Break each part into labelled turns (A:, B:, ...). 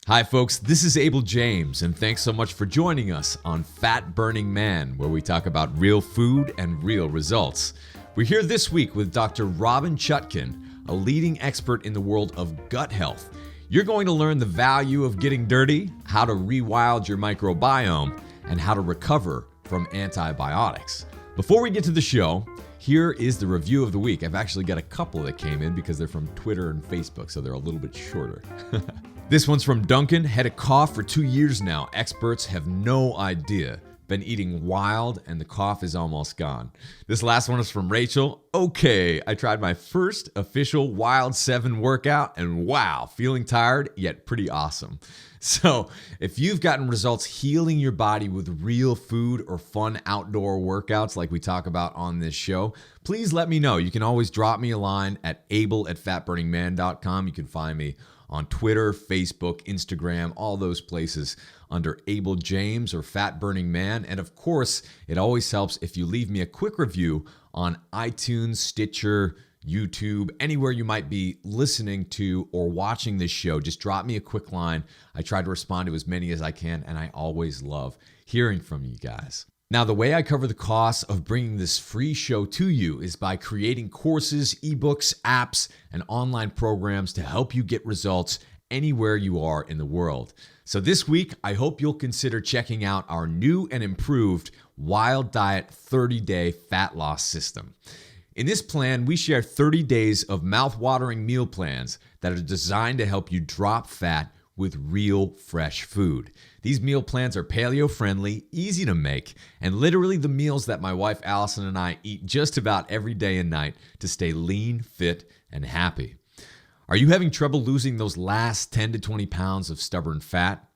A: Hi folks, this is Abel James, and thanks so much for joining us on Fat Burning Man, where we talk about real food and real results. We're here this week with Dr. Robynne Chutkan, a leading expert in the world of gut health. You're going to learn the value of getting dirty, how to rewild your microbiome, and how to recover from antibiotics. Before we get to the show, here is the review of the week. I've actually got a couple that came in because they're from Twitter and Facebook, so they're a little bit shorter. This one's from Duncan. Had a cough for 2 years now. Experts have no idea. Been eating wild and the cough is almost gone. This last one is from Rachel. Okay, I tried my first official Wild 7 workout and wow, feeling tired yet pretty awesome. So if you've gotten results healing your body with real food or fun outdoor workouts like we talk about on this show, please let me know. You can always drop me a line at abel@fatburningman.com. You can find me on Twitter, Facebook, Instagram, all those places under Abel James or Fat Burning Man. And of course, it always helps if you leave me a quick review on iTunes, Stitcher, YouTube, anywhere you might be listening to or watching this show. Just drop me a quick line. I try to respond to as many as I can, and I always love hearing from you guys. Now, the way I cover the costs of bringing this free show to you is by creating courses, ebooks, apps, and online programs to help you get results anywhere you are in the world. So this week, I hope you'll consider checking out our new and improved Wild Diet 30-Day Fat Loss System. In this plan, we share 30 days of mouth-watering meal plans that are designed to help you drop fat with real fresh food. These meal plans are paleo-friendly, easy to make, and literally the meals that my wife Allison and I eat just about every day and night to stay lean, fit, and happy. Are you having trouble losing those last 10 to 20 pounds of stubborn fat?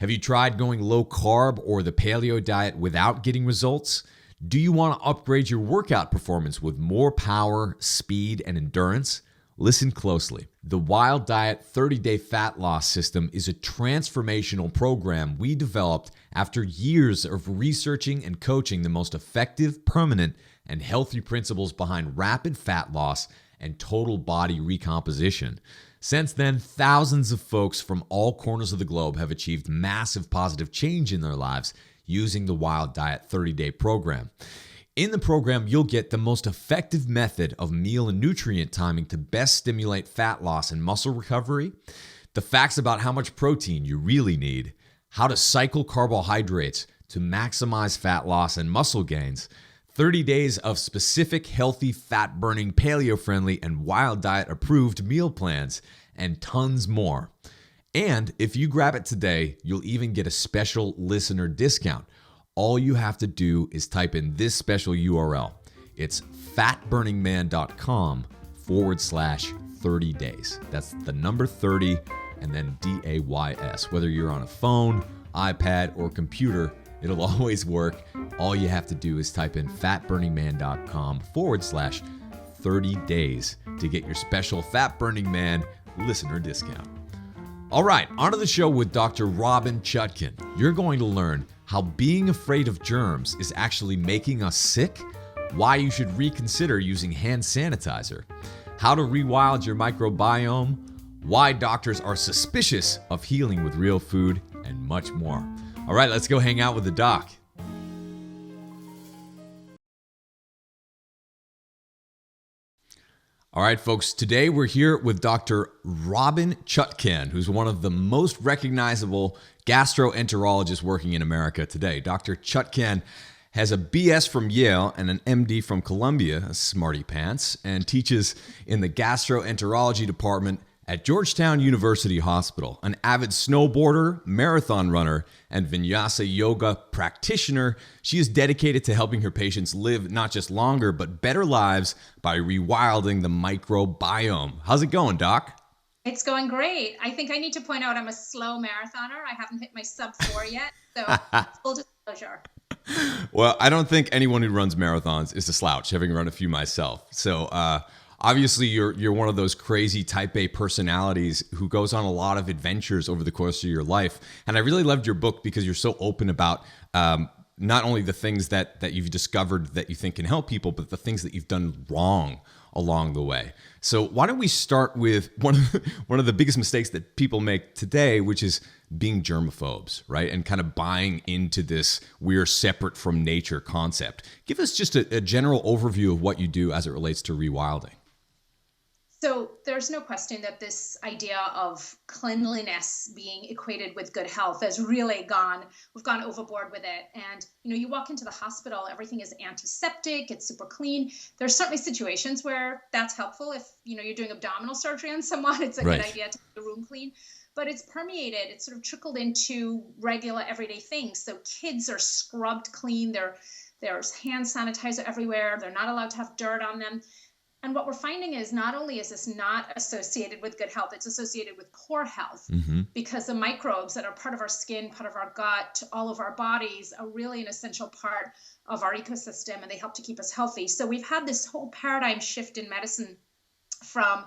A: Have you tried going low carb or the paleo diet without getting results? Do you want to upgrade your workout performance with more power, speed, and endurance? Listen closely. The Wild Diet 30-Day Fat Loss System is a transformational program we developed after years of researching and coaching the most effective, permanent, and healthy principles behind rapid fat loss and total body recomposition. Since then, thousands of folks from all corners of the globe have achieved massive positive change in their lives using the Wild Diet 30-Day program. In the program, you'll get the most effective method of meal and nutrient timing to best stimulate fat loss and muscle recovery, the facts about how much protein you really need, how to cycle carbohydrates to maximize fat loss and muscle gains, 30 days of specific healthy fat-burning, paleo-friendly, and Wild Diet approved meal plans, and tons more. And if you grab it today, you'll even get a special listener discount. All you have to do is type in this special URL. It's fatburningman.com/30 days. That's the number 30 and then DAYS. Whether you're on a phone, iPad, or computer, it'll always work. All you have to do is type in fatburningman.com/30 days to get your special Fat Burning Man listener discount. All right, on to the show with Dr. Robynne Chutkan. You're going to learn how being afraid of germs is actually making us sick, why you should reconsider using hand sanitizer, how to rewild your microbiome, why doctors are suspicious of healing with real food, and much more. All right, let's go hang out with the doc. All right, folks, today we're here with Dr. Robynne Chutkan, who's one of the most recognizable gastroenterologists working in America today. Dr. Chutkan has a BS from Yale and an MD from Columbia, a smarty pants, and teaches in the gastroenterology department at Georgetown University Hospital. An avid snowboarder, marathon runner, and vinyasa yoga practitioner, she is dedicated to helping her patients live not just longer, but better lives by rewilding the microbiome. How's it going, Doc?
B: It's going great. I think I need to point out I'm a slow marathoner. I haven't hit my sub-4 yet, so full disclosure.
A: Well, I don't think anyone who runs marathons is a slouch, having run a few myself. So obviously, you're one of those crazy type A personalities who goes on a lot of adventures over the course of your life. And I really loved your book because you're so open about not only the things that you've discovered that you think can help people, but the things that you've done wrong along the way. So why don't we start with one of the biggest mistakes that people make today, which is being germaphobes, right? And kind of buying into this we're separate from nature concept. Give us just a general overview of what you do as it relates to rewilding.
B: So there's no question that this idea of cleanliness being equated with good health has really we've gone overboard with it. And, you walk into the hospital, everything is antiseptic, it's super clean. There's certainly situations where that's helpful. If, you're doing abdominal surgery on someone, it's a good idea to keep the room clean. But it's permeated, it's sort of trickled into regular everyday things. So kids are scrubbed clean, there's hand sanitizer everywhere, they're not allowed to have dirt on them. And what we're finding is not only is this not associated with good health, it's associated with poor health because the microbes that are part of our skin, part of our gut, all of our bodies are really an essential part of our ecosystem, and they help to keep us healthy. So we've had this whole paradigm shift in medicine from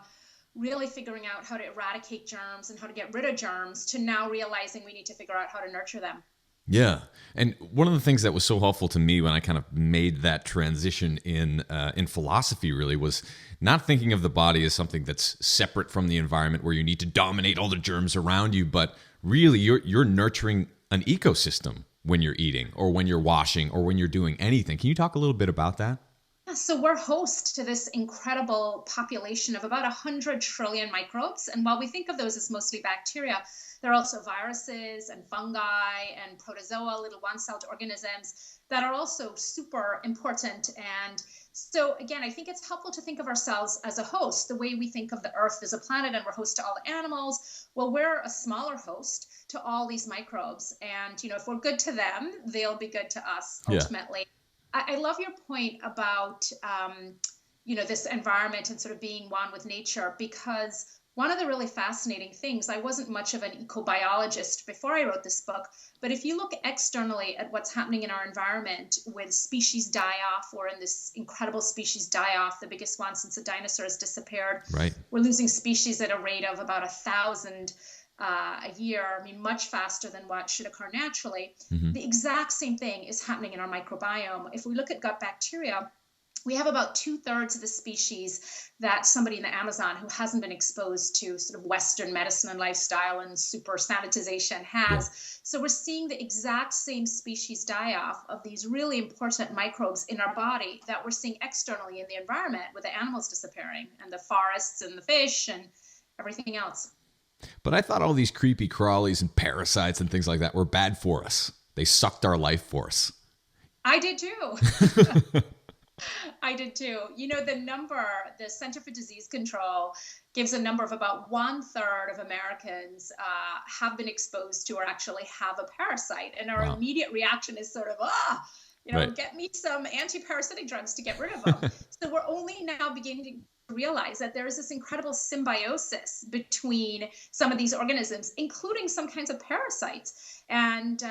B: really figuring out how to eradicate germs and how to get rid of germs to now realizing we need to figure out how to nurture them.
A: Yeah. And one of the things that was so helpful to me when I kind of made that transition in philosophy really was not thinking of the body as something that's separate from the environment where you need to dominate all the germs around you, but really you're nurturing an ecosystem when you're eating or when you're washing or when you're doing anything. Can you talk a little bit about that?
B: So we're host to this incredible population of about 100 trillion microbes. And while we think of those as mostly bacteria, there are also viruses and fungi and protozoa, little one-celled organisms that are also super important. And so again, I think it's helpful to think of ourselves as a host, the way we think of the Earth as a planet and we're host to all the animals. Well, we're a smaller host to all these microbes. And, if we're good to them, they'll be good to us ultimately. Yeah. I love your point about, this environment and sort of being one with nature, because one of the really fascinating things, I wasn't much of an ecobiologist before I wrote this book, but if you look externally at what's happening in our environment with species die-off, we're in this incredible species die-off, the biggest one since the dinosaurs disappeared.
A: Right.
B: We're losing species at a rate of about 1,000 a year, much faster than what should occur naturally. The exact same thing is happening in our microbiome. If we look at gut bacteria, we have about 2/3 of the species that somebody in the Amazon who hasn't been exposed to sort of Western medicine and lifestyle and super sanitization has. Yeah. So we're seeing the exact same species die-off of these really important microbes in our body that we're seeing externally in the environment with the animals disappearing and the forests and the fish and everything else.
A: But I thought all these creepy crawlies and parasites and things like that were bad for us. They sucked our life force.
B: I did too. I did too. The Center for Disease Control gives a number of about 1/3 of Americans have been exposed to or actually have a parasite. And our immediate reaction is sort of, get me some anti-parasitic drugs to get rid of them. So we're only now beginning to realize that there is this incredible symbiosis between some of these organisms, including some kinds of parasites. And,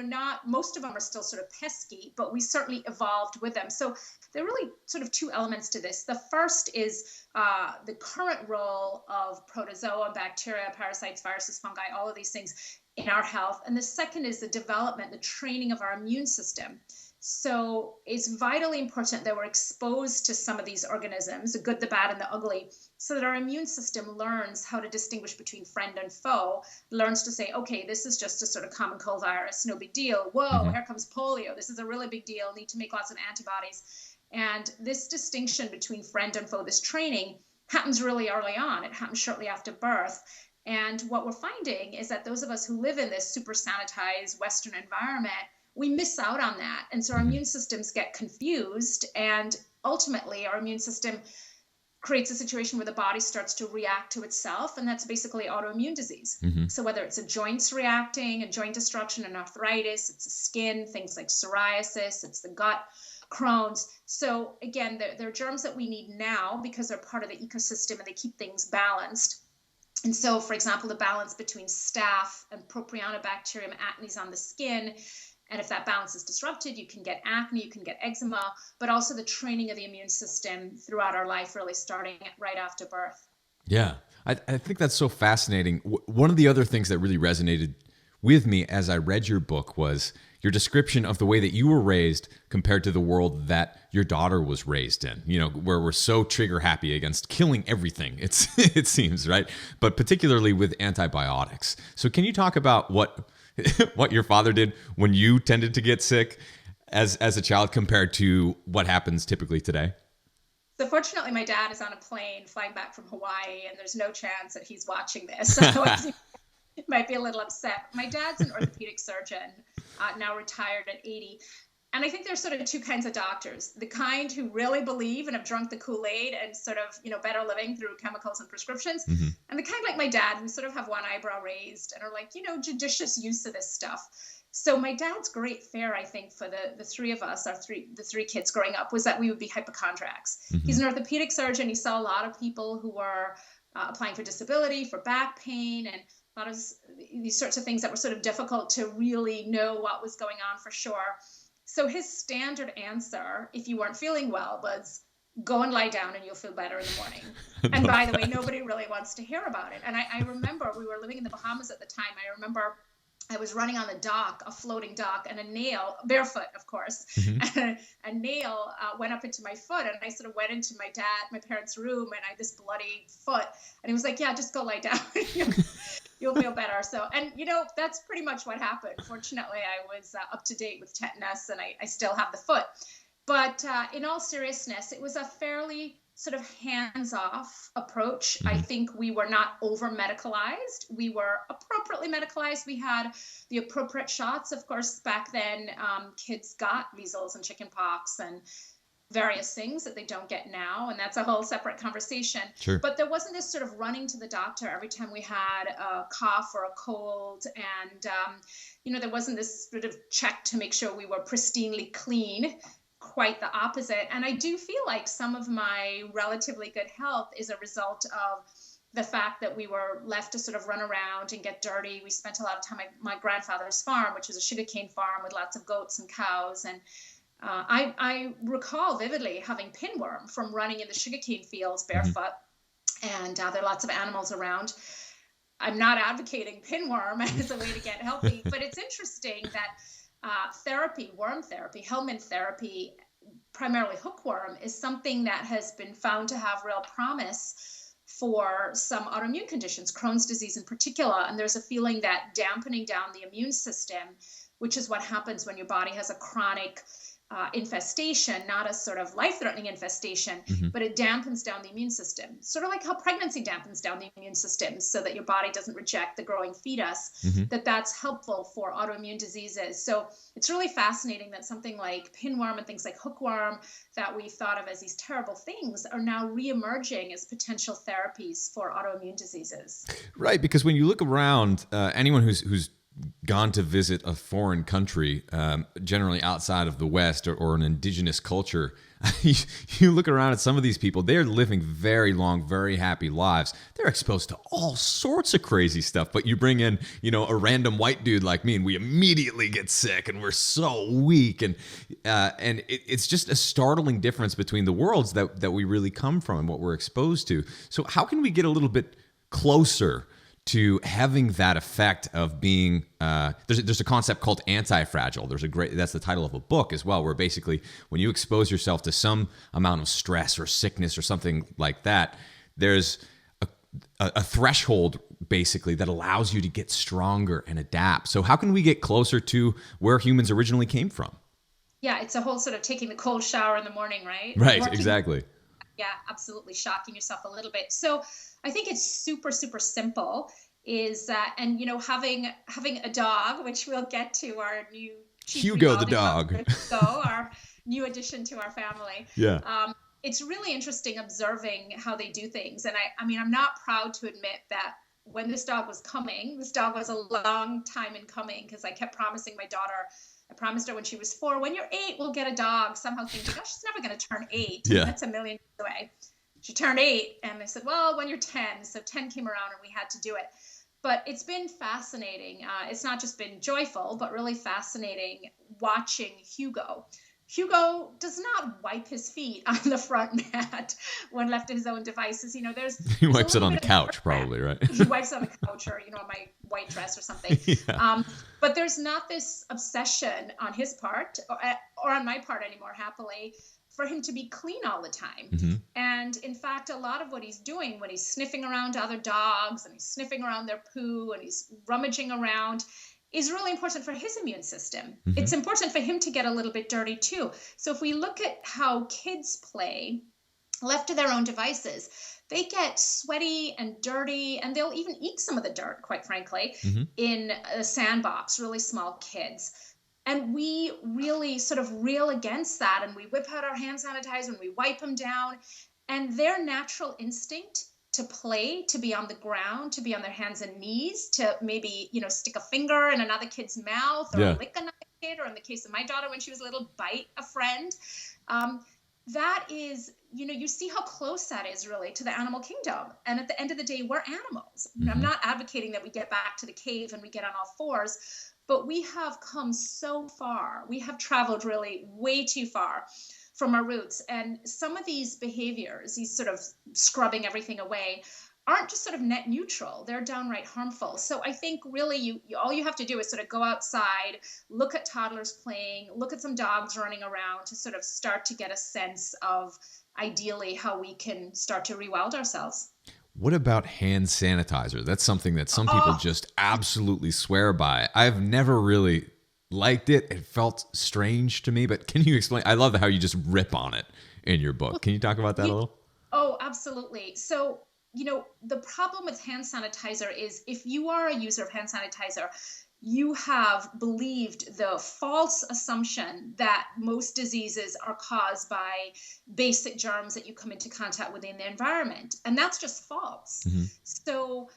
B: not most of them are still sort of pesky, but we certainly evolved with them. So there are really sort of two elements to this. The first is the current role of protozoa, bacteria, parasites, viruses, fungi, all of these things in our health. And the second is the development, the training of our immune system. So it's vitally important that we're exposed to some of these organisms, the good, the bad, and the ugly, so that our immune system learns how to distinguish between friend and foe, learns to say, okay, this is just a sort of common cold virus, no big deal. Whoa, here comes polio. This is a really big deal. Need to make lots of antibodies. And this distinction between friend and foe, this training, happens really early on. It happens shortly after birth. And what we're finding is that those of us who live in this super sanitized Western environment, we miss out on that. And so our immune systems get confused. And ultimately, our immune system creates a situation where the body starts to react to itself. And that's basically autoimmune disease. So whether it's a joints reacting, a joint destruction, and arthritis, it's the skin, things like psoriasis, it's the gut, Crohn's. So again, they're germs that we need now because they're part of the ecosystem and they keep things balanced. And so, for example, the balance between staph and Propionibacterium acnes on the skin. And if that balance is disrupted, you can get acne, you can get eczema, but also the training of the immune system throughout our life, really starting right after birth.
A: Yeah, I think that's so fascinating. One of the other things that really resonated with me as I read your book was your description of the way that you were raised compared to the world that your daughter was raised in, where we're so trigger happy against killing everything, it seems, right? But particularly with antibiotics. So can you talk about what your father did when you tended to get sick as a child compared to what happens typically today?
B: So fortunately, my dad is on a plane flying back from Hawaii, and there's no chance that he's watching this. So he might be a little upset. My dad's an orthopedic surgeon, now retired at 80. And I think there's sort of two kinds of doctors: the kind who really believe and have drunk the Kool-Aid and sort of, better living through chemicals and prescriptions. Mm-hmm. And the kind like my dad who sort of have one eyebrow raised and are like, judicious use of this stuff. So my dad's great fare, I think, for the three of us, the three kids growing up, was that we would be hypochondriacs. Mm-hmm. He's an orthopedic surgeon. He saw a lot of people who were applying for disability, for back pain, and a lot of these sorts of things that were sort of difficult to really know what was going on for sure. So his standard answer, if you weren't feeling well, was go and lie down and you'll feel better in the morning. And by the way, nobody really wants to hear about it. And I remember we were living in the Bahamas at the time. I remember I was running on the dock, a floating dock, and a nail, barefoot, of course, mm-hmm. a nail went up into my foot, and I sort of went into my parents' room, and I had this bloody foot, and he was like, yeah, just go lie down. You'll feel better. So, and that's pretty much what happened. Fortunately, I was up to date with tetanus, and I still have the foot. But in all seriousness, it was a fairly sort of hands-off approach. Mm-hmm. I think we were not over-medicalized. We were appropriately medicalized. We had the appropriate shots. Of course, back then, kids got measles and chickenpox and various things that they don't get now. And that's a whole separate conversation.
A: Sure.
B: But there wasn't this sort of running to the doctor every time we had a cough or a cold. And, there wasn't this sort of check to make sure we were pristinely clean. Quite the opposite. And I do feel like some of my relatively good health is a result of the fact that we were left to sort of run around and get dirty. We spent a lot of time at my grandfather's farm, which was a sugarcane farm with lots of goats and cows. And I recall vividly having pinworm from running in the sugarcane fields barefoot. Mm-hmm. And there are lots of animals around. I'm not advocating pinworm as a way to get healthy, but it's interesting that worm therapy, Hellman therapy, primarily hookworm, is something that has been found to have real promise for some autoimmune conditions, Crohn's disease in particular. And there's a feeling that dampening down the immune system, which is what happens when your body has a chronic infestation, not a sort of life-threatening infestation, mm-hmm. but it dampens down the immune system. Sort of like how pregnancy dampens down the immune system so that your body doesn't reject the growing fetus, mm-hmm. that's helpful for autoimmune diseases. So it's really fascinating that something like pinworm and things like hookworm that we thought of as these terrible things are now reemerging as potential therapies for autoimmune diseases.
A: Right, because when you look around, anyone who's gone to visit a foreign country, generally outside of the West or an indigenous culture, you look around at some of these people, they're living very long, very happy lives. They're exposed to all sorts of crazy stuff, but you bring in, a random white dude like me and we immediately get sick and we're so weak. And it's just a startling difference between the worlds that we really come from and what we're exposed to. So how can we get a little bit closer to having that effect of being, there's a concept called anti-fragile. That's the title of a book as well, where basically when you expose yourself to some amount of stress or sickness or something like that, there's a threshold basically that allows you to get stronger and adapt. So how can we get closer to where humans originally came from?
B: Yeah, it's a whole sort of taking the cold shower in the morning, right?
A: Right, exactly.
B: Yeah, absolutely. Shocking yourself a little bit. So I think it's super, super simple is, and having a dog, which we'll get to, our new
A: Hugo the dog,
B: our new addition to our family.
A: Yeah.
B: It's really interesting observing how they do things. And I'm not proud to admit that when this dog was coming, this dog was a long time in coming because I kept promising my daughter, I promised her when she was 4, when you're 8, we'll get a dog, somehow thinking, oh, she's never going to turn 8.
A: Yeah.
B: That's a million years away. She turned 8 and I said, well, when you're 10. So 10 came around and we had to do it. But it's been fascinating. It's not just been joyful, but really fascinating watching Hugo. Hugo does not wipe his feet on the front mat when left to his own devices.
A: He
B: there's a
A: wipes it
B: little
A: on the
B: bit of
A: couch,
B: program.
A: probably, right?
B: He wipes on the couch or, on my white dress or something.
A: Yeah.
B: But there's not this obsession on his part or on my part anymore, happily, for him to be clean all the time.
A: Mm-hmm.
B: And in fact, a lot of what he's doing when he's sniffing around other dogs and he's sniffing around their poo and he's rummaging around is really important for his immune system.
A: Mm-hmm.
B: It's important for him to get a little bit dirty too. So if we look at how kids play, left to their own devices, they get sweaty and dirty, and they'll even eat some of the dirt, quite frankly,
A: Mm-hmm.
B: in a sandbox, really small kids. And we really sort of reel against that, and we whip out our hand sanitizer and we wipe them down. And their natural instinct to play, to be on the ground, to be on their hands and knees, to maybe, stick a finger in another kid's mouth or lick another kid, or in the case of my daughter when she was little, bite a friend. That is, you see how close that is really to the animal kingdom. And at the end of the day, we're animals.
A: Mm-hmm.
B: I'm not advocating that we get back to the cave and we get on all fours, but we have come so far. We have traveled really way too far from our roots. And some of these behaviors, these sort of scrubbing everything away, aren't just sort of net neutral. They're downright harmful. So I think really you all you have to do is sort of go outside, look at toddlers playing, look at some dogs running around to sort of start to get a sense of ideally how we can start to rewild ourselves.
A: What about hand sanitizer? That's something that some people just absolutely swear by. I've never really liked it. It felt strange to me, but can you explain? I love how you just rip on it in your book. Can you talk about that a little?
B: Oh, absolutely. So, the problem with hand sanitizer is if you are a user of hand sanitizer, you have believed the false assumption that most diseases are caused by basic germs that you come into contact with in the environment. And that's just false.
A: Mm-hmm.
B: So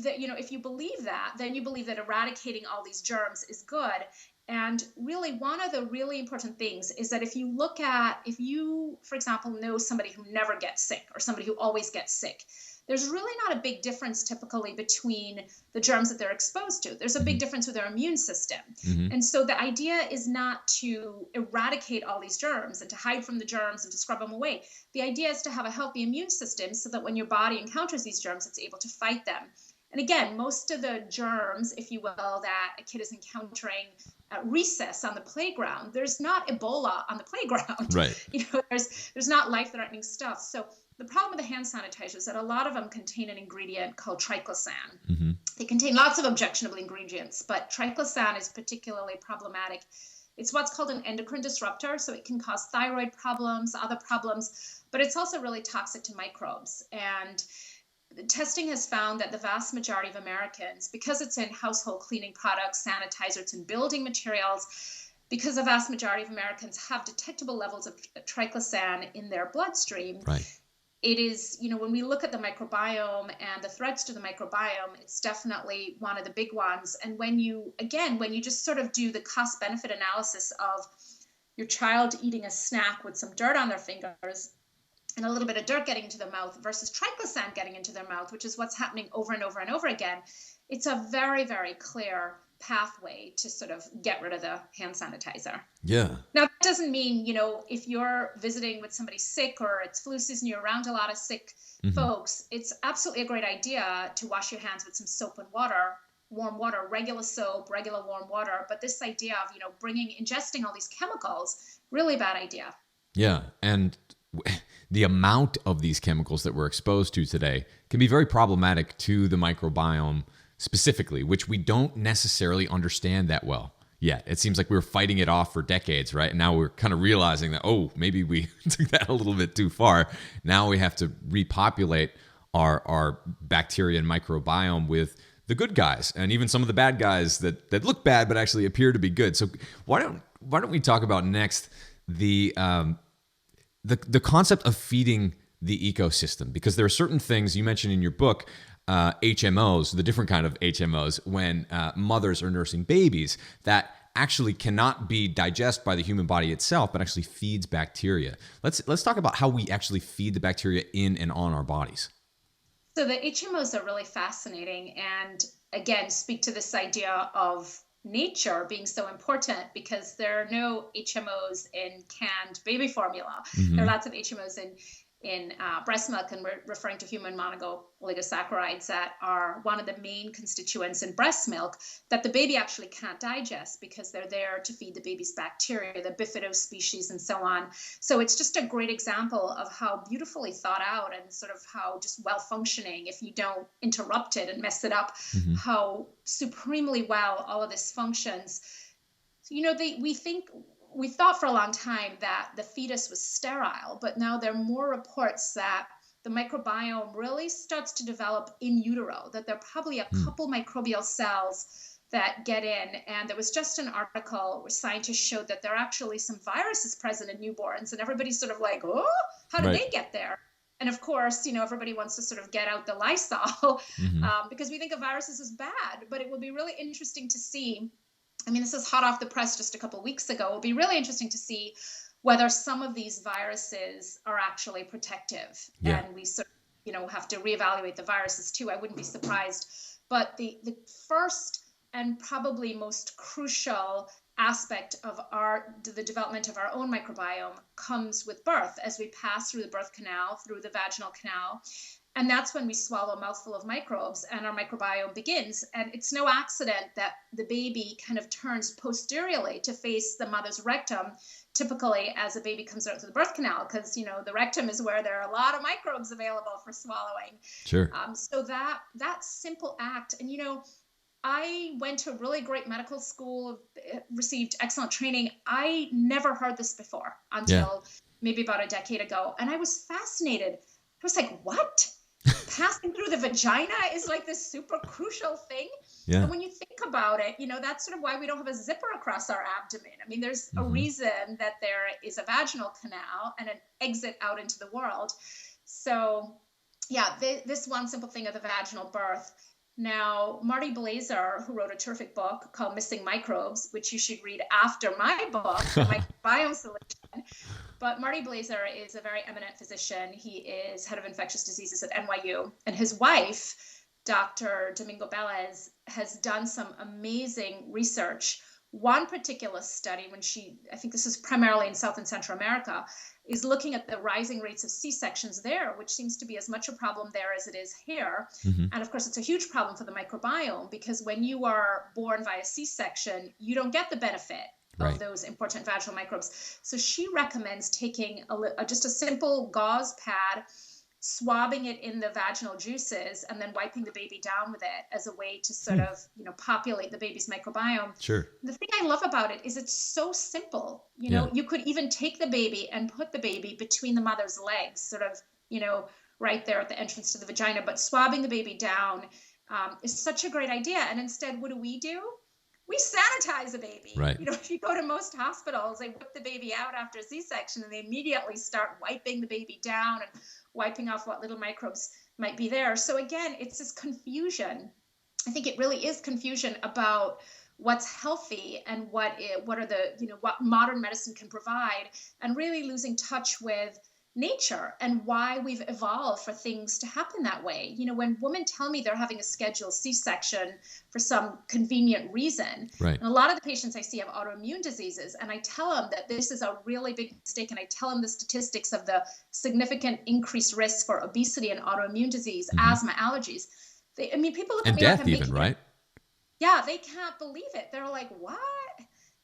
B: that, if you believe that, then you believe that eradicating all these germs is good. And really, one of the really important things is that if you, for example, know somebody who never gets sick or somebody who always gets sick, there's really not a big difference typically between the germs that they're exposed to. There's a big difference with their immune system.
A: Mm-hmm.
B: And so the idea is not to eradicate all these germs and to hide from the germs and to scrub them away. The idea is to have a healthy immune system so that when your body encounters these germs, it's able to fight them. And again, most of the germs, if you will, that a kid is encountering at recess on the playground, there's not Ebola on the playground.
A: Right.
B: There's not life-threatening stuff. So the problem with the hand sanitizer is that a lot of them contain an ingredient called triclosan.
A: Mm-hmm.
B: They contain lots of objectionable ingredients, but triclosan is particularly problematic. It's what's called an endocrine disruptor, so it can cause thyroid problems, other problems, but it's also really toxic to microbes. And testing has found that the vast majority of Americans, because it's in household cleaning products, sanitizer, it's in building materials, because the vast majority of Americans have detectable levels of triclosan in their bloodstream.
A: Right.
B: It is, when we look at the microbiome and the threats to the microbiome, it's definitely one of the big ones. And when you just sort of do the cost benefit analysis of your child eating a snack with some dirt on their fingers and a little bit of dirt getting into their mouth versus triclosan getting into their mouth, which is what's happening over and over and over again, it's a very, very clear pathway to sort of get rid of the hand sanitizer.
A: Yeah.
B: Now, that doesn't mean, if you're visiting with somebody sick or it's flu season, you're around a lot of sick folks, it's absolutely a great idea to wash your hands with some soap and water, warm water, regular soap, regular warm water. But this idea of, ingesting all these chemicals, really bad idea.
A: Yeah. And the amount of these chemicals that we're exposed to today can be very problematic to the microbiome specifically, which we don't necessarily understand that well yet. It seems like we were fighting it off for decades, right? And now we're kind of realizing that, maybe we took that a little bit too far. Now we have to repopulate our bacteria and microbiome with the good guys and even some of the bad guys that look bad but actually appear to be good. So why don't we talk about next the concept of feeding the ecosystem? Because there are certain things you mentioned in your book, HMOs, the different kind of HMOs, when mothers are nursing babies, that actually cannot be digested by the human body itself, but actually feeds bacteria. Let's talk about how we actually feed the bacteria in and on our bodies.
B: So the HMOs are really fascinating, and again, speak to this idea of nature being so important because there are no HMOs in canned baby formula. There are lots of HMOs in breast milk, and we're referring to human monoligosaccharides that are one of the main constituents in breast milk that the baby actually can't digest because they're there to feed the baby's bacteria, the bifido species and so on. So it's just a great example of how beautifully thought out and sort of how just well functioning, if you don't interrupt it and mess it up, how supremely well all of this functions. So, we thought for a long time that the fetus was sterile, but now there are more reports that the microbiome really starts to develop in utero, that there are probably a couple microbial cells that get in. And there was just an article where scientists showed that there are actually some viruses present in newborns, and everybody's sort of like, oh, how did they get there? And of course, everybody wants to sort of get out the Lysol because we think of viruses as bad, but it will be really interesting to see. I mean, this is hot off the press just a couple of weeks ago. It'll be really interesting to see whether some of these viruses are actually protective. Yeah. And we sort of, have to reevaluate the viruses too. I wouldn't be surprised. But the first and probably most crucial aspect of the development of our own microbiome comes with birth, as we pass through the birth canal, through the vaginal canal. And that's when we swallow a mouthful of microbes and our microbiome begins. And it's no accident that the baby kind of turns posteriorly to face the mother's rectum, typically as a baby comes out through the birth canal, because, the rectum is where there are a lot of microbes available for swallowing.
A: Sure.
B: So that simple act, and, I went to a really great medical school, received excellent training. I never heard this before until maybe about a decade ago. And I was fascinated. I was like, what? Passing through the vagina is like this super crucial thing. Yeah. And when you think about it, that's sort of why we don't have a zipper across our abdomen. I mean, there's a reason that there is a vaginal canal and an exit out into the world. So yeah, this one simple thing of the vaginal birth. Now, Marty Blaser, who wrote a terrific book called Missing Microbes, which you should read after my book, The Microbiome Solution. But Marty Blaser is a very eminent physician. He is head of infectious diseases at NYU. And his wife, Dr. Domingo Belez, has done some amazing research. One particular study, I think this is primarily in South and Central America, is looking at the rising rates of C-sections there, which seems to be as much a problem there as it is here. And of course, it's a huge problem for the microbiome because when you are born via C-section, you don't get the benefit of those important vaginal microbes. So she recommends taking just a simple gauze pad, swabbing it in the vaginal juices, and then wiping the baby down with it as a way to sort of, populate the baby's microbiome.
A: Sure.
B: The thing I love about it is it's so simple. You could even take the baby and put the baby between the mother's legs, sort of, right there at the entrance to the vagina. But swabbing the baby down is such a great idea. And instead, what do? We sanitize the baby. Right. If you go to most hospitals, they whip the baby out after a C-section and they immediately start wiping the baby down and wiping off what little microbes might be there. So again, it's this confusion. I think it really is confusion about what's healthy and what are the, what modern medicine can provide, and really losing touch with nature and why we've evolved for things to happen that way. When women tell me they're having a scheduled C-section for some convenient reason, and a lot of the patients I see have autoimmune diseases, and I tell them that this is a really big mistake, and I tell them the statistics of the significant increased risks for obesity and autoimmune disease, asthma, allergies. People look at me
A: death
B: like I'm
A: even, right?
B: Yeah, they can't believe it. They're like, what?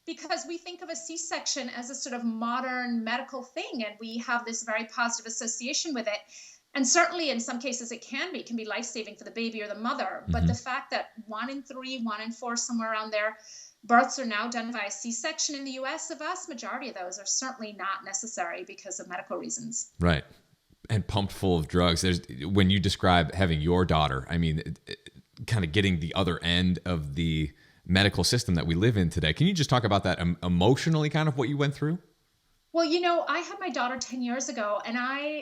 B: Because we think of a C-section as a sort of modern medical thing, and we have this very positive association with it. And certainly in some cases it can be life-saving for the baby or the mother. But the fact that 1 in 3, 1 in 4, somewhere around there, births are now done via C-section in the US, the vast majority of those are certainly not necessary because of medical reasons.
A: Right. And pumped full of drugs. When you describe having your daughter, kind of getting the other end of the medical system that we live in today. Can you just talk about that emotionally, kind of what you went through?
B: Well, I had my daughter 10 years ago, and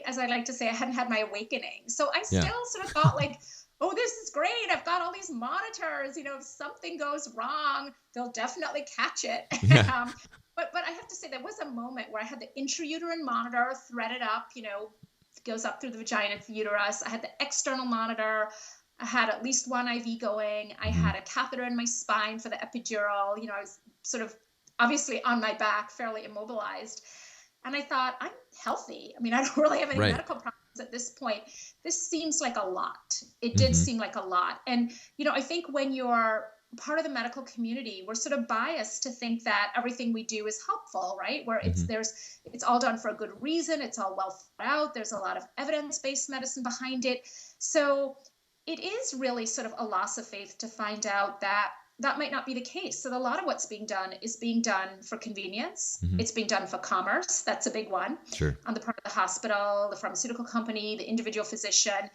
B: as I like to say, I hadn't had my awakening. So I still sort of thought like, oh, this is great. I've got all these monitors. If something goes wrong, they'll definitely catch it.
A: Yeah.
B: But I have to say there was a moment where I had the intrauterine monitor threaded up, goes up through the vagina to the uterus. I had the external monitor. I had at least one IV going. I had a catheter in my spine for the epidural. I was sort of obviously on my back, fairly immobilized. And I thought, I'm healthy. I mean, I don't really have any medical problems at this point. This seems like a lot. It did seem like a lot. And, I think when you're part of the medical community, we're sort of biased to think that everything we do is helpful, right? Where it's all done for a good reason. It's all well thought out. There's a lot of evidence-based medicine behind it. So it is really sort of a loss of faith to find out that might not be the case. So a lot of what's being done is being done for convenience. It's being done for commerce. That's a big one.
A: Sure.
B: On the part of the hospital, the pharmaceutical company, the individual physician.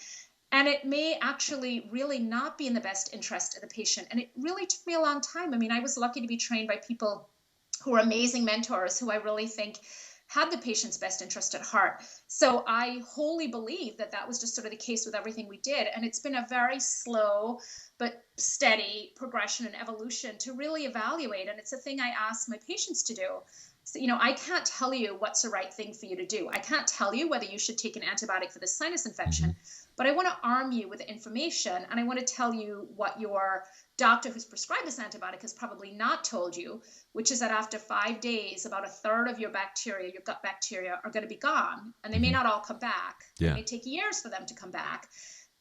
B: And it may actually really not be in the best interest of the patient. And it really took me a long time. I mean, I was lucky to be trained by people who are amazing mentors who I really think had the patient's best interest at heart. So I wholly believe that was just sort of the case with everything we did. And it's been a very slow but steady progression and evolution to really evaluate. And it's a thing I ask my patients to do. So, I can't tell you what's the right thing for you to do. I can't tell you whether you should take an antibiotic for the sinus infection, but I want to arm you with the information, and I want to tell you what your doctor who's prescribed this antibiotic has probably not told you, which is that after 5 days, about a third of your bacteria, your gut bacteria, are going to be gone, and they may not all come back.
A: Yeah.
B: It may take years for them to come back.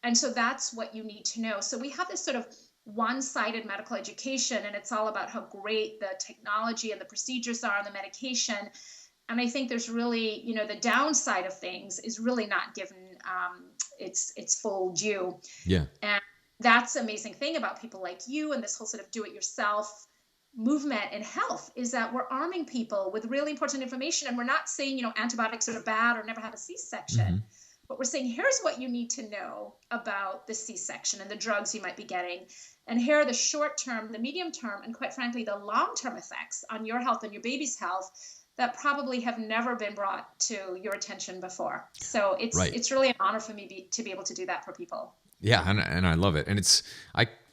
B: And so that's what you need to know. So we have this sort of one-sided medical education, and it's all about how great the technology and the procedures are and the medication. And I think there's really, the downside of things is really not given its full due.
A: Yeah.
B: And that's the amazing thing about people like you and this whole sort of do-it-yourself movement in health is that we're arming people with really important information. And we're not saying, antibiotics are bad or never have a C-section. But we're saying, here's what you need to know about the C-section and the drugs you might be getting. And here are the short-term, the medium-term, and quite frankly, the long-term effects on your health and your baby's health that probably have never been brought to your attention before. So it's really an honor for me to be able to do that for people.
A: Yeah, and I love it. And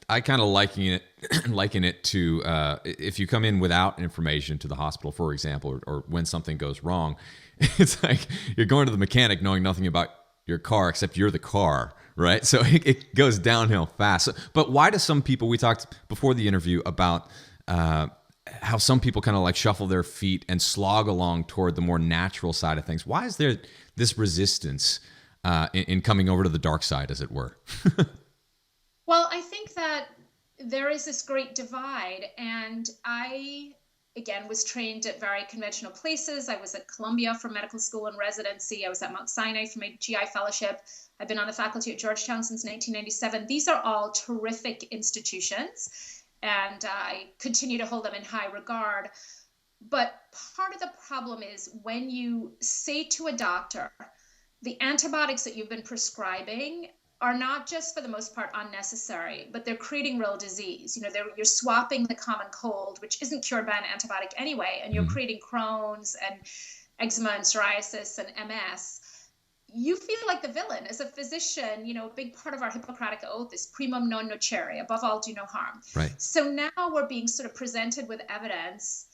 A: I kind of liken it to if you come in without information to the hospital, for example, or when something goes wrong, it's like you're going to the mechanic knowing nothing about your car except you're the car, right? So it goes downhill fast. But why do some people, we talked before the interview about how some people kind of like shuffle their feet and slog along toward the more natural side of things. Why is there this resistance in coming over to the dark side, as it were?
B: Well, I think that there is this great divide, and I, again, was trained at very conventional places. I was at Columbia for medical school and residency. I was at Mount Sinai for my GI fellowship. I've been on the faculty at Georgetown since 1997. These are all terrific institutions, and I continue to hold them in high regard. But part of the problem is when you say to a doctor, the antibiotics that you've been prescribing are not just for the most part unnecessary, but they're creating real disease. You're swapping the common cold, which isn't cured by an antibiotic anyway, and you're creating Crohn's and eczema and psoriasis and MS. You feel like the villain as a physician. A big part of our Hippocratic oath is primum non nocere, above all, do no harm.
A: Right.
B: So now we're being sort of presented with evidence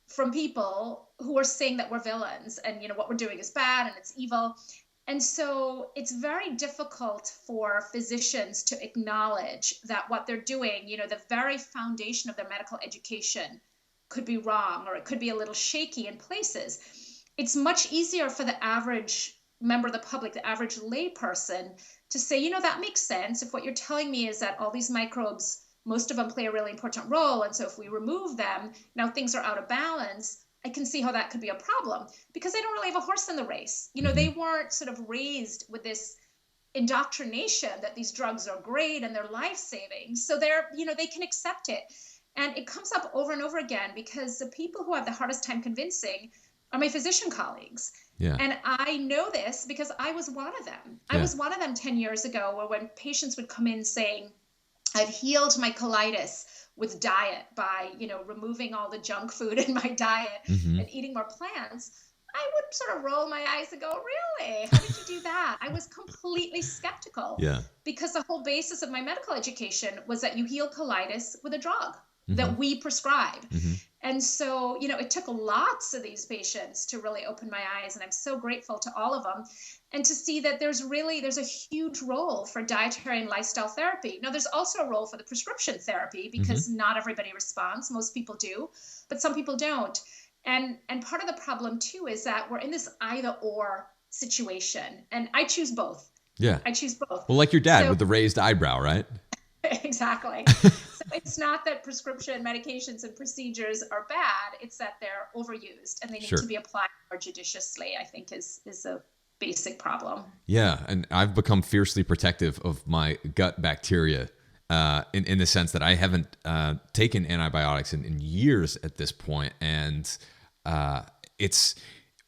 B: from people who are saying that we're villains and, what we're doing is bad and it's evil. And so it's very difficult for physicians to acknowledge that what they're doing, the very foundation of their medical education could be wrong, or it could be a little shaky in places. It's much easier for the average member of the public, the average lay person, to say, that makes sense. If what you're telling me is that all these microbes, most of them play a really important role, and so if we remove them, now things are out of balance, I can see how that could be a problem, because they don't really have a horse in the race. They weren't sort of raised with this indoctrination that these drugs are great and they're life-saving. So they can accept it. And it comes up over and over again because the people who have the hardest time convincing are my physician colleagues.
A: Yeah.
B: And I know this because I was one of them. I was one of them 10 years ago, where when patients would come in saying, I've healed my colitis with diet by, removing all the junk food in my diet and eating more plants, I would sort of roll my eyes and go, really? How did you do that? I was completely skeptical.
A: Yeah.
B: Because the whole basis of my medical education was that you heal colitis with a drug that we prescribe. And so, it took lots of these patients to really open my eyes, and I'm so grateful to all of them. And to see that there's a huge role for dietary and lifestyle therapy. Now, there's also a role for the prescription therapy, because not everybody responds. Most people do, but some people don't. And part of the problem too is that we're in this either or situation, and I choose both.
A: Yeah.
B: I choose both.
A: Well, like your dad with the raised eyebrow, right?
B: Exactly. So it's not that prescription medications and procedures are bad. It's that they're overused and they need to be applied more judiciously, I think is a basic problem.
A: Yeah. And I've become fiercely protective of my gut bacteria in the sense that I haven't taken antibiotics in years at this point. And it's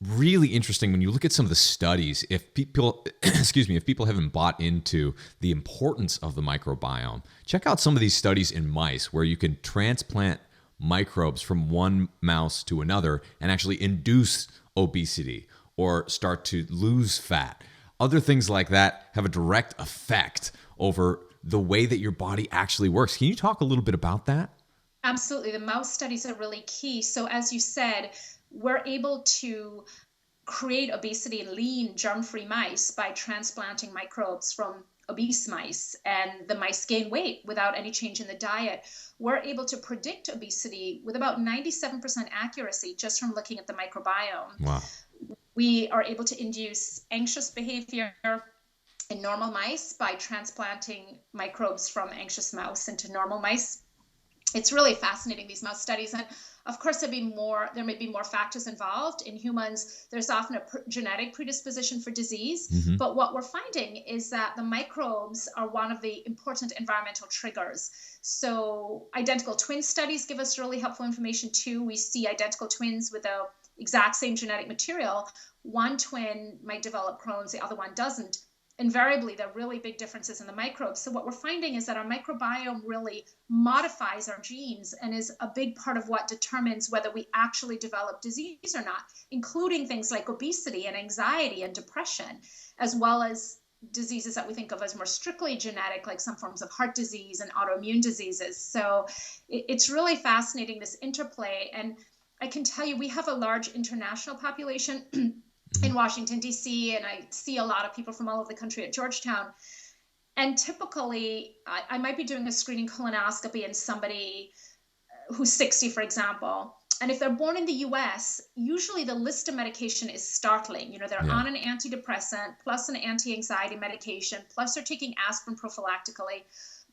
A: really interesting when you look at some of the studies. If people, if people haven't bought into the importance of the microbiome, check out some of these studies in mice where you can transplant microbes from one mouse to another and actually induce obesity or start to lose fat. Other things like that have a direct effect over the way that your body actually works. Can you talk a little bit about that?
B: Absolutely. The mouse studies are really key. So as you said, we're able to create obesity in lean, germ-free mice by transplanting microbes from obese mice, and the mice gain weight without any change in the diet. We're able to predict obesity with about 97% accuracy just from looking at the microbiome.
A: Wow.
B: We are able to induce anxious behavior in normal mice by transplanting microbes from anxious mouse into normal mice. It's really fascinating, these mouse studies. And of course, there may be more factors involved. In humans, there's often a genetic predisposition for disease. But what we're finding is that the microbes are one of the important environmental triggers. So identical twin studies give us really helpful information too. We see identical twins with the exact same genetic material. One twin might develop Crohn's, the other one doesn't. Invariably, there are really big differences in the microbes. So what we're finding is that our microbiome really modifies our genes and is a big part of what determines whether we actually develop disease or not, including things like obesity and anxiety and depression, as well as diseases that we think of as more strictly genetic, like some forms of heart disease and autoimmune diseases. So it's really fascinating, this interplay. And I can tell you, we have a large international population in Washington, D.C., and I see a lot of people from all over the country at Georgetown. And typically, I might be doing a screening colonoscopy in somebody who's 60, for example. And if they're born in the U.S., usually the list of medication is startling. They're on an antidepressant, plus an anti-anxiety medication, plus they're taking aspirin prophylactically,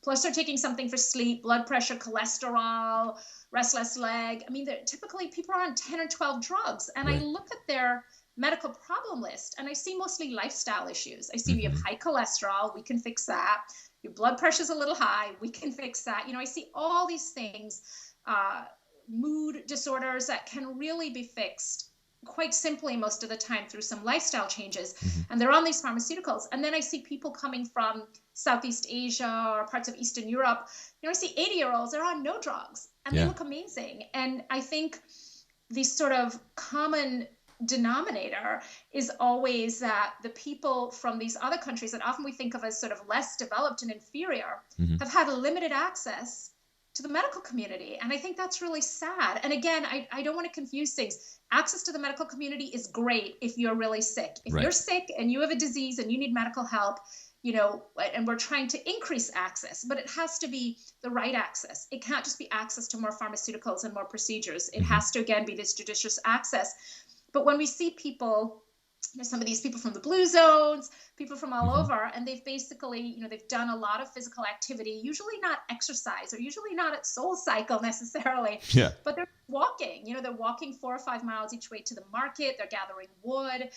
B: plus they're taking something for sleep, blood pressure, cholesterol, restless leg. I mean, typically people are on 10 or 12 drugs. And I look at their medical problem list, and I see mostly lifestyle issues. I see you have high cholesterol, we can fix that. Your blood pressure's a little high, we can fix that. I see all these things, mood disorders that can really be fixed quite simply most of the time through some lifestyle changes. And they're on these pharmaceuticals. And then I see people coming from Southeast Asia or parts of Eastern Europe. I see 80-year-olds, they're on no drugs, and they look amazing. And I think the sort of common denominator is always that the people from these other countries that often we think of as sort of less developed and inferior have had limited access to the medical community. And I think that's really sad. And again, I don't want to confuse things. Access to the medical community is great if you're really sick. If you're sick and you have a disease and you need medical help, and we're trying to increase access, but it has to be the right access. It can't just be access to more pharmaceuticals and more procedures. It has to, again, be this judicious access. But when we see people, some of these people from the blue zones, people from all over, and they've basically, they've done a lot of physical activity, usually not exercise or usually not at Soul Cycle necessarily, but they're walking, they're walking 4 or 5 miles each way to the market. They're gathering wood,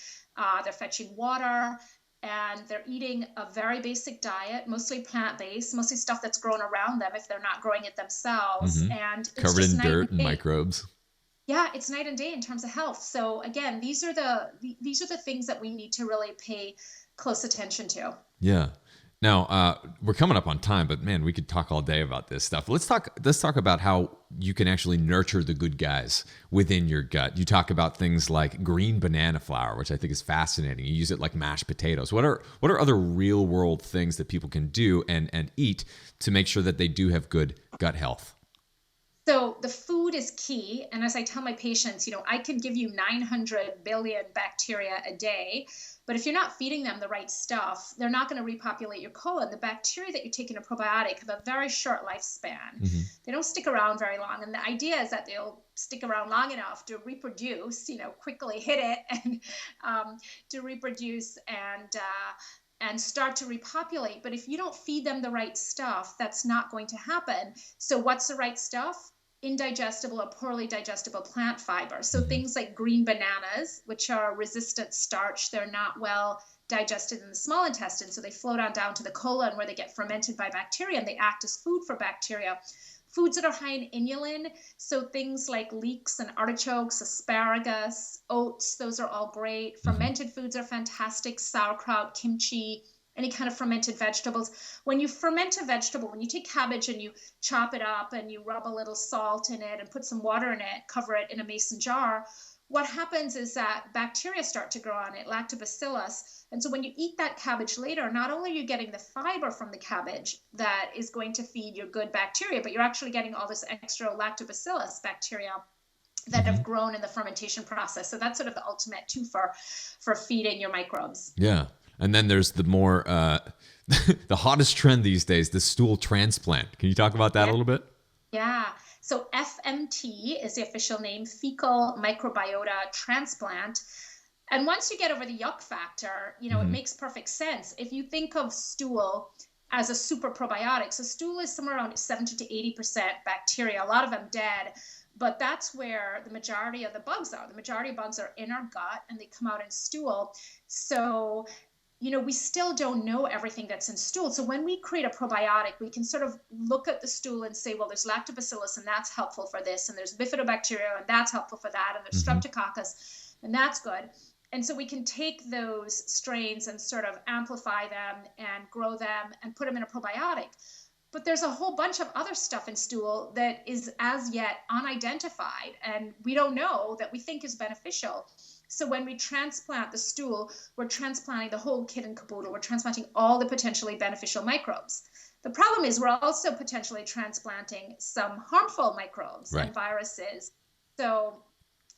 B: they're fetching water, and they're eating a very basic diet, mostly plant-based, mostly stuff that's grown around them if they're not growing it themselves. And it's
A: covered in dirt and microbes.
B: Yeah, it's night and day in terms of health. So again, these are the things that we need to really pay close attention to.
A: Yeah. Now, we're coming up on time, but man, we could talk all day about this stuff. Let's talk about how you can actually nurture the good guys within your gut. You talk about things like green banana flour, which I think is fascinating. You use it like mashed potatoes. What are other real world things that people can do and eat to make sure that they do have good gut health?
B: So the food is key. And as I tell my patients, I can give you 900 billion bacteria a day, but if you're not feeding them the right stuff, they're not going to repopulate your colon. The bacteria that you take in a probiotic have a very short lifespan.
A: Mm-hmm.
B: They don't stick around very long. And the idea is that they'll stick around long enough to reproduce, quickly hit it and to reproduce and start to repopulate. But if you don't feed them the right stuff, that's not going to happen. So what's the right stuff? Indigestible or poorly digestible plant fiber. So things like green bananas, which are resistant starch, they're not well digested in the small intestine. So they float on down to the colon where they get fermented by bacteria and they act as food for bacteria. Foods that are high in inulin, so things like leeks and artichokes, asparagus, oats, those are all great. Fermented foods are fantastic, sauerkraut, kimchi, any kind of fermented vegetables. When you ferment a vegetable, when you take cabbage and you chop it up and you rub a little salt in it and put some water in it, cover it in a mason jar, what happens is that bacteria start to grow on it, lactobacillus. And so when you eat that cabbage later, not only are you getting the fiber from the cabbage that is going to feed your good bacteria, but you're actually getting all this extra lactobacillus bacteria that have grown in the fermentation process. So that's sort of the ultimate twofer for feeding your microbes.
A: Yeah. And then there's the more, the hottest trend these days, the stool transplant. Can you talk about that a little bit?
B: Yeah. So FMT is the official name, fecal microbiota transplant. And once you get over the yuck factor, it makes perfect sense. If you think of stool as a super probiotic, so stool is somewhere around 70 to 80% bacteria, a lot of them dead. But that's where the majority of the bugs are. The majority of bugs are in our gut and they come out in stool. So we still don't know everything that's in stool. So when we create a probiotic, we can sort of look at the stool and say, well, there's lactobacillus and that's helpful for this. And there's bifidobacteria and that's helpful for that. And there's streptococcus and that's good. And so we can take those strains and sort of amplify them and grow them and put them in a probiotic. But there's a whole bunch of other stuff in stool that is as yet unidentified and we don't know that we think is beneficial. So when we transplant the stool, we're transplanting the whole kit and caboodle. We're transplanting all the potentially beneficial microbes. The problem is we're also potentially transplanting some harmful microbes and viruses. So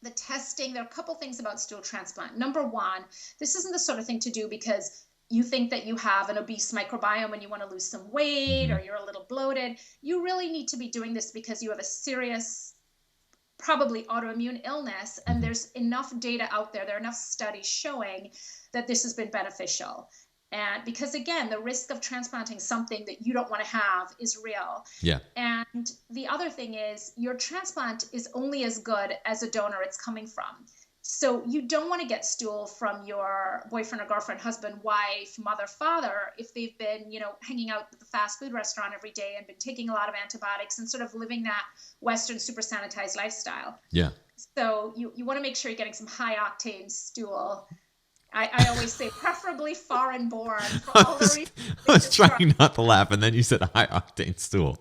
B: the testing, there are a couple things about stool transplant. Number one, this isn't the sort of thing to do because you think that you have an obese microbiome and you want to lose some weight or you're a little bloated. You really need to be doing this because you have a serious, probably autoimmune illness, and there's enough data out there, there are enough studies showing that this has been beneficial. And because again, the risk of transplanting something that you don't want to have is real. Yeah. And the other thing is your transplant is only as good as a donor it's coming from. So you don't want to get stool from your boyfriend or girlfriend, husband, wife, mother, father, if they've been, hanging out at the fast food restaurant every day and been taking a lot of antibiotics and sort of living that Western super sanitized lifestyle. Yeah. So you want to make sure you're getting some high octane stool. I always say preferably foreign born. For all the reasons
A: I was trying not to laugh, and then you said high octane stool.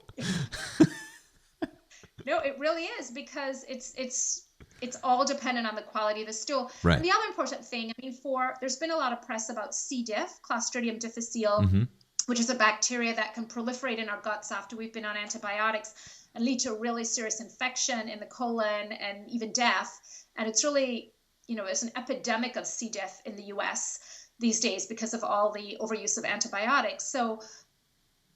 B: No, it really is because it's all dependent on the quality of the stool.
A: Right.
B: And the other important thing, there's been a lot of press about C. diff, Clostridium difficile, which is a bacteria that can proliferate in our guts after we've been on antibiotics and lead to a really serious infection in the colon and even death. And it's really, it's an epidemic of C. diff in the US these days because of all the overuse of antibiotics. So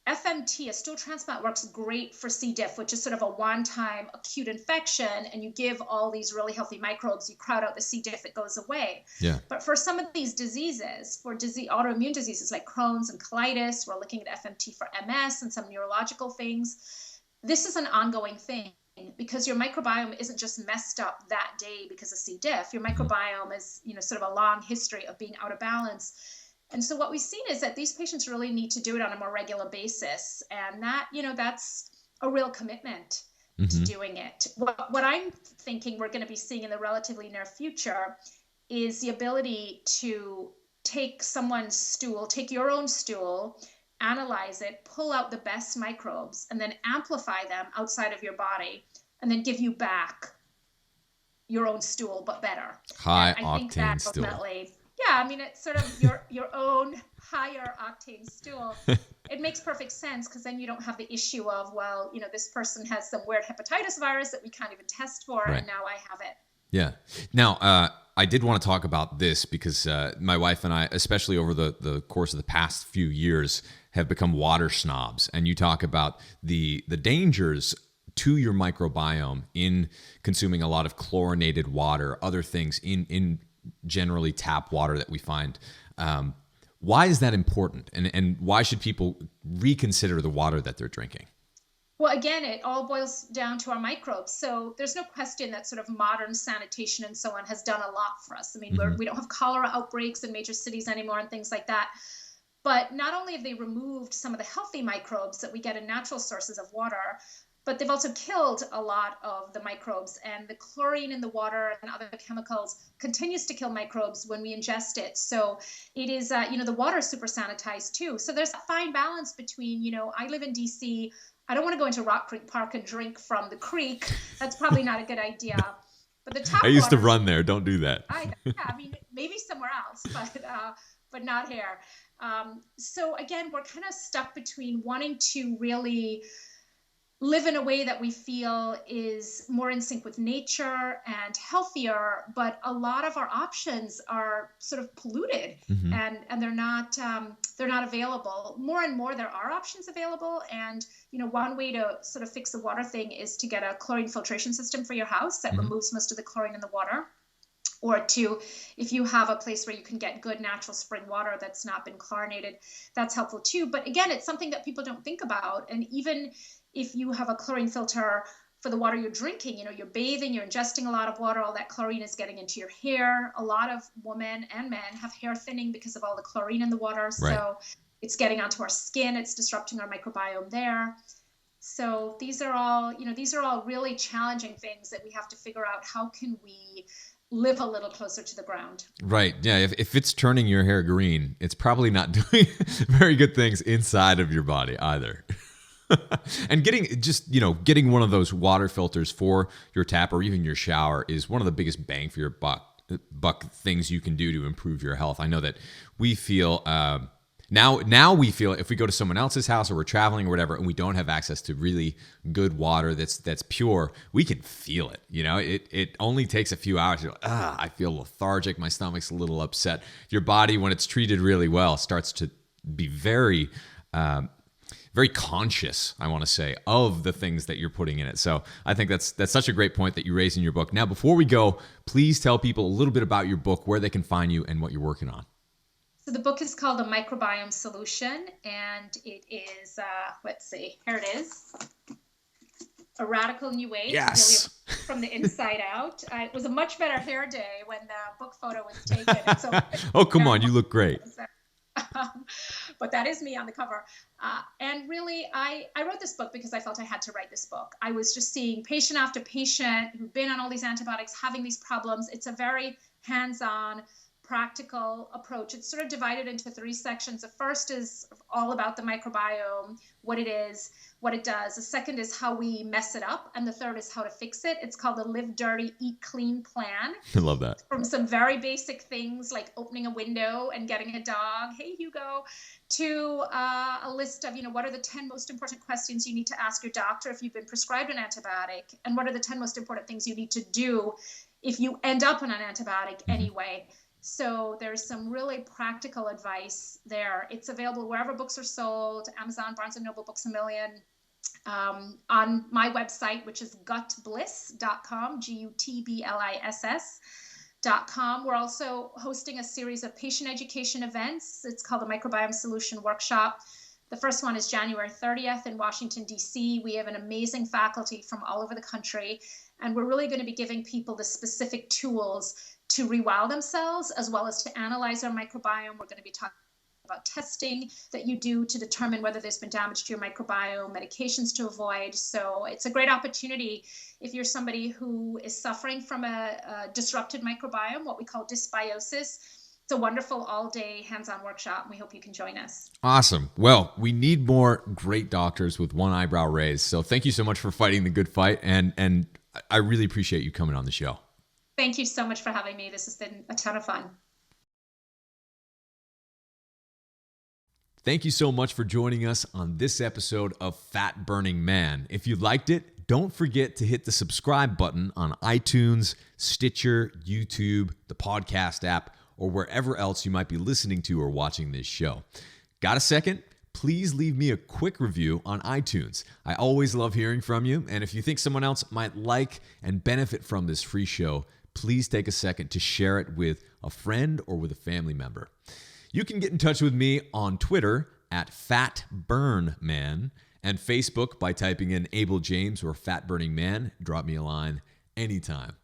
B: FMT, a stool transplant, works great for C. diff, which is sort of a one-time acute infection, and you give all these really healthy microbes, you crowd out the C. diff, it goes away. Yeah. But for some of these diseases, for autoimmune diseases like Crohn's and colitis, we're looking at FMT for MS and some neurological things. This is an ongoing thing because your microbiome isn't just messed up that day because of C. diff. Your microbiome is, sort of a long history of being out of balance. And so what we've seen is that these patients really need to do it on a more regular basis. And that, that's a real commitment to doing it. What I'm thinking we're going to be seeing in the relatively near future is the ability to take someone's stool, take your own stool, analyze it, pull out the best microbes, and then amplify them outside of your body, and then give you back your own stool, but better.
A: High octane stool.
B: Yeah, it's sort of your own higher octane stool. It it makes perfect sense, because then you don't have the issue of, well, this person has some weird hepatitis virus that we can't even test for,
A: Right.
B: and now I have it.
A: Yeah. Now, I did want to talk about this because my wife and I, especially over the course of the past few years, have become water snobs. And you talk about the dangers to your microbiome in consuming a lot of chlorinated water, other things in generally tap water that we find. Why is that important? And why should people reconsider the water that they're drinking?
B: Well, again, it all boils down to our microbes. So there's no question that sort of modern sanitation and so on has done a lot for us. I mean, we don't have cholera outbreaks in major cities anymore and things like that. But not only have they removed some of the healthy microbes that we get in natural sources of water, but they've also killed a lot of the microbes. And the chlorine in the water and other chemicals continues to kill microbes when we ingest it. So it is, the water is super sanitized too. So there's a fine balance between, I live in DC. I don't want to go into Rock Creek Park and drink from the creek. That's probably not a good idea. But the tap
A: I used to
B: water,
A: run there. Don't do that.
B: I mean, maybe somewhere else, but not here. So again, we're kind of stuck between wanting to really live in a way that we feel is more in sync with nature and healthier, but a lot of our options are sort of polluted and they're not available. More and more there are options available, and one way to sort of fix the water thing is to get a chlorine filtration system for your house that removes most of the chlorine in the water. Or if you have a place where you can get good natural spring water that's not been chlorinated, that's helpful too. But again, it's something that people don't think about. And even if you have a chlorine filter for the water you're drinking, you're bathing, you're ingesting a lot of water, all that chlorine is getting into your hair. A lot of women and men have hair thinning because of all the chlorine in the water.
A: Right.
B: So it's getting onto our skin, it's disrupting our microbiome there. So these are all really challenging things that we have to figure out. How can we live a little closer to the ground?
A: Right. Yeah. If it's turning your hair green, it's probably not doing very good things inside of your body either. And getting one of those water filters for your tap or even your shower is one of the biggest bang for your buck things you can do to improve your health. I know that we feel now we feel if we go to someone else's house or we're traveling or whatever and we don't have access to really good water that's pure, we can feel it. It only takes a few hours. You're like, I feel lethargic. My stomach's a little upset. Your body, when it's treated really well, starts to be very conscious, I want to say, of the things that you're putting in it. So I think that's such a great point that you raised in your book. Now, before we go, please tell people a little bit about your book, where they can find you, and what you're working on.
B: So the book is called The Microbiome Solution, and it is, here it is. A Radical New Way.
A: Yes.
B: From the inside out. It was a much better hair day when the book photo was taken. So,
A: oh, come on. You look great.
B: But that is me on the cover. And really, I wrote this book because I felt I had to write this book. I was just seeing patient after patient who've been on all these antibiotics having these problems. It's a very hands-on, practical approach. It's sort of divided into 3 sections. The first is all about the microbiome, what it is, what it does. The second is how we mess it up. And the third is how to fix it. It's called the Live Dirty, Eat Clean plan.
A: I love that.
B: From some very basic things like opening a window and getting a dog, hey, Hugo, to a list of, what are the 10 most important questions you need to ask your doctor if you've been prescribed an antibiotic? And what are the 10 most important things you need to do if you end up on an antibiotic anyway? So there's some really practical advice there. It's available wherever books are sold, Amazon, Barnes & Noble, Books A Million, on my website, which is gutbliss.com, GUTBLISS.com. We're also hosting a series of patient education events. It's called the Microbiome Solution Workshop. The first one is January 30th in Washington, D.C. We have an amazing faculty from all over the country, and we're really going to be giving people the specific tools to rewild themselves, as well as to analyze our microbiome. We're going to be talking about testing that you do to determine whether there's been damage to your microbiome, medications to avoid. So it's a great opportunity if you're somebody who is suffering from a disrupted microbiome, what we call dysbiosis. It's a wonderful all-day hands-on workshop, and we hope you can join us.
A: Awesome. Well, we need more great doctors with one eyebrow raised. So thank you so much for fighting the good fight, and I really appreciate you coming on the show.
B: Thank you so much for having me. This has been a ton of fun.
A: Thank you so much for joining us on this episode of Fat Burning Man. If you liked it, don't forget to hit the subscribe button on iTunes, Stitcher, YouTube, the podcast app, or wherever else you might be listening to or watching this show. Got a second? Please leave me a quick review on iTunes. I always love hearing from you, and if you think someone else might like and benefit from this free show, please take a second to share it with a friend or with a family member. You can get in touch with me on Twitter at FatBurnMan and Facebook by typing in Abel James or Fat Burning Man. Drop me a line anytime.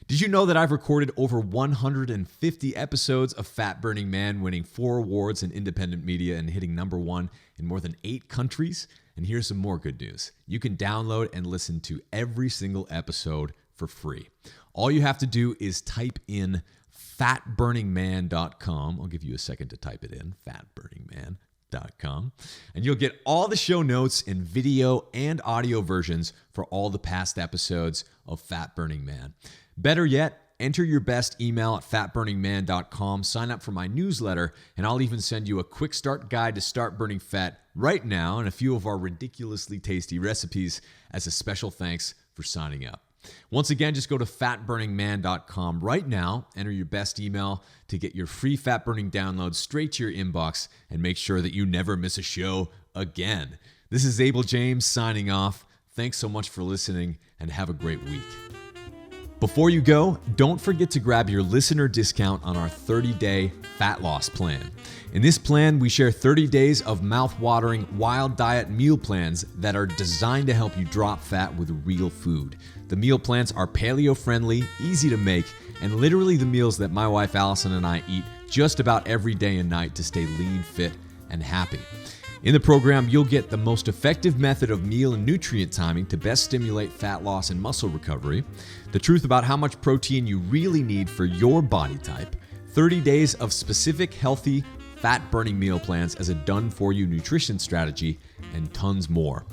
A: Did you know that I've recorded over 150 episodes of Fat Burning Man, winning 4 awards in independent media and hitting #1 in more than 8 countries? And here's some more good news. You can download and listen to every single episode for free. All you have to do is type in fatburningman.com. I'll give you a second to type it in, fatburningman.com. And you'll get all the show notes in video and audio versions for all the past episodes of Fat Burning Man. Better yet, enter your best email at fatburningman.com, sign up for my newsletter, and I'll even send you a quick start guide to start burning fat right now and a few of our ridiculously tasty recipes as a special thanks for signing up. Once again, just go to fatburningman.com right now, enter your best email to get your free fat burning download straight to your inbox, and make sure that you never miss a show again. This is Abel James signing off. Thanks so much for listening, and have a great week. Before you go, don't forget to grab your listener discount on our 30-day fat loss plan. In this plan, we share 30 days of mouth-watering wild diet meal plans that are designed to help you drop fat with real food. The meal plans are paleo-friendly, easy to make, and literally the meals that my wife Allison and I eat just about every day and night to stay lean, fit, and happy. In the program, you'll get the most effective method of meal and nutrient timing to best stimulate fat loss and muscle recovery, the truth about how much protein you really need for your body type, 30 days of specific healthy fat-burning meal plans as a done-for-you nutrition strategy, and tons more.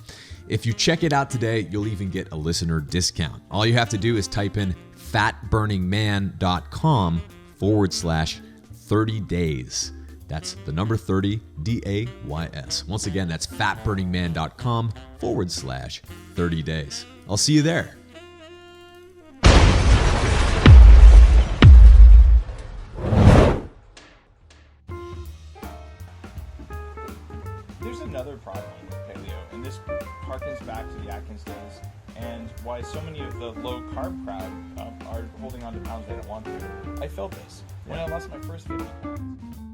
A: If you check it out today, you'll even get a listener discount. All you have to do is type in fatburningman.com/30 days. That's the number 30, DAYS. Once again, that's fatburningman.com/30 days. I'll see you there.
C: There's another problem with paleo, and this harkens back to the Atkins days and why so many of the low-carb crowd are holding on to pounds they don't want to. I felt this when I lost my first 50 pounds.